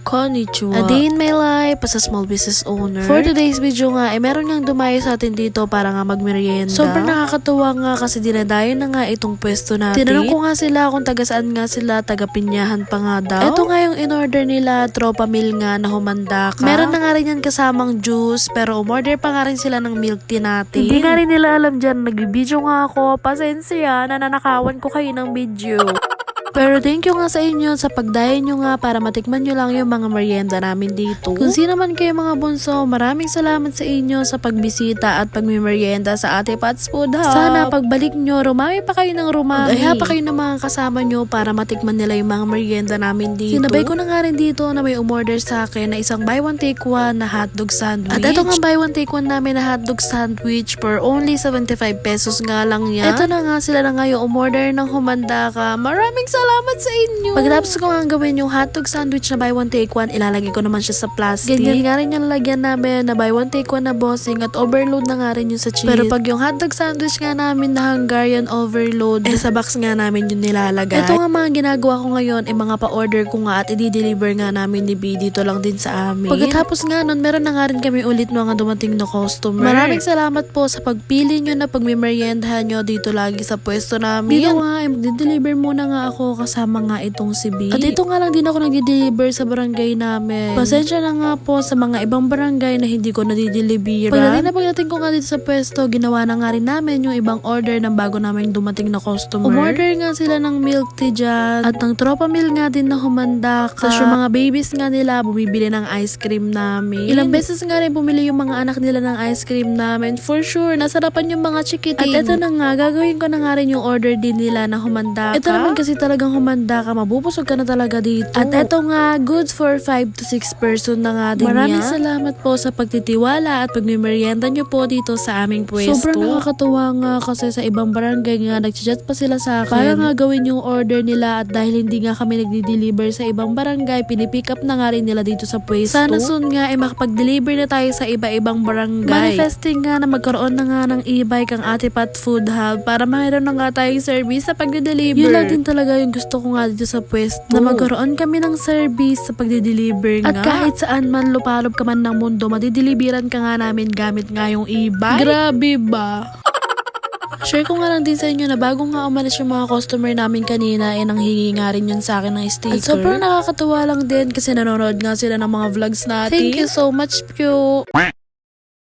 Konnichiwa. A day in my life as a small business owner. For today's video nga, meron ngang dumayo sa atin dito para nga magmerienda. Sobrang nakakatuwa nga kasi dinadayo na nga itong pwesto natin. Tinanong ko nga sila kung taga saan nga sila, taga Pinyahan pa nga daw. Ito nga yung in-order nila, tropa meal nga na humanda ka. Meron na nga rin yan kasamang juice, pero umorder pa nga rin sila ng milk tea natin. Hindi nga rin nila alam dyan, nagbibideo nga ako. Pasensya, nananakawan ko kayo ng video. Pero thank you nga sa inyo sa pagdayo nyo nga para matikman nyo lang yung mga merienda namin dito. Kung sino man kayo mga bunso, maraming salamat sa inyo sa pagbisita at pagmimerienda sa Ate Pat's Food Hub. Sana pagbalik nyo, rumami pa kayo ng rumami. Ay pa kayo ng mga kasama nyo para matikman nila yung mga merienda namin dito. Sinabay ko na nga rin dito na may umorder sa akin na isang buy one take one na hotdog sandwich. At ito nga buy one take one namin na hotdog sandwich for only 75 pesos nga lang yan. Ito na nga sila na nga yung umorder ng humanda ka. Maraming salamat sa inyo. Pagkatapos ko nga gawin yung hotdog sandwich na buy one take one, ilalagay ko naman siya sa plastic. Ganyan nga rin yung lagyan namin na buy one take one na bossing at overload na nga rin yung sa cheese. Pero pag yung hotdog sandwich nga namin na Hungarian overload, sa box nga namin yung nilalagay. Ito nga mga ginagawa ko ngayon, mga pa-order ko nga at i-deliver nga namin ni B dito lang din sa amin. Pagkatapos nga nun, meron na nga rin kami ulit mga dumating na customer. Maraming salamat po sa pagpili nyo na pagmimeriendahan nyo dito lagi sa pwesto namin. Dito nga, magde-deliver muna nga ako kasama nga itong si B. At ito nga lang din ako nag-deliver sa barangay namin. Pasensya na nga po sa mga ibang barangay na hindi ko nadi-deliveran. Pagdating ko nga dito sa pwesto, ginawa na nga rin namin yung ibang order ng bago namin dumating na customer. Umorder nga sila ng milk tea dyan at ng tropa meal nga din na humanda ka. Tapos yung mga babies nga nila, bumibili ng ice cream namin. Ilang beses nga rin bumili yung mga anak nila ng ice cream namin. For sure, nasarapan yung mga chikiting. At ito na nga, gagawin ko na nga rin yung order din nila na humanda ka. Ito naman kasi talagang humanda ka, mabubusog ka na talaga dito. At eto nga, goods for 5 to 6 person na nga din. Maraming salamat po sa pagtitiwala at pagmimerienda nyo po dito sa aming pwesto. Sobrang nakakatuwa nga kasi sa ibang barangay nga, nag-chat pa sila sa akin para nga gawin yung order nila at dahil hindi nga kami nagdi-deliver sa ibang barangay, pinipick up na nga rin nila dito sa pwesto. Sana soon nga makapag-deliver na tayo sa iba-ibang barangay. Manifesting nga na magkaroon na nga ng e-bike ang Ate Pat Food Hub para mayroon na nga tayong service sa pag-deliver. Yun lang din talaga yung gusto ko nga dito sa pwesto. Na magkaroon kami ng service sa pag-deliver nga. At kahit saan man lupalop ka man ng mundo, madideliveran ka nga namin gamit nga yung e-bike. Grabe ba? Share ko nga lang din sa inyo na bago nga umalis yung mga customer namin kanina, nanghingi nga rin yun sa akin ng sticker. At sobrang nakakatuwa lang din kasi nanonood nga sila ng mga vlogs natin. Thank you so much, Pyo!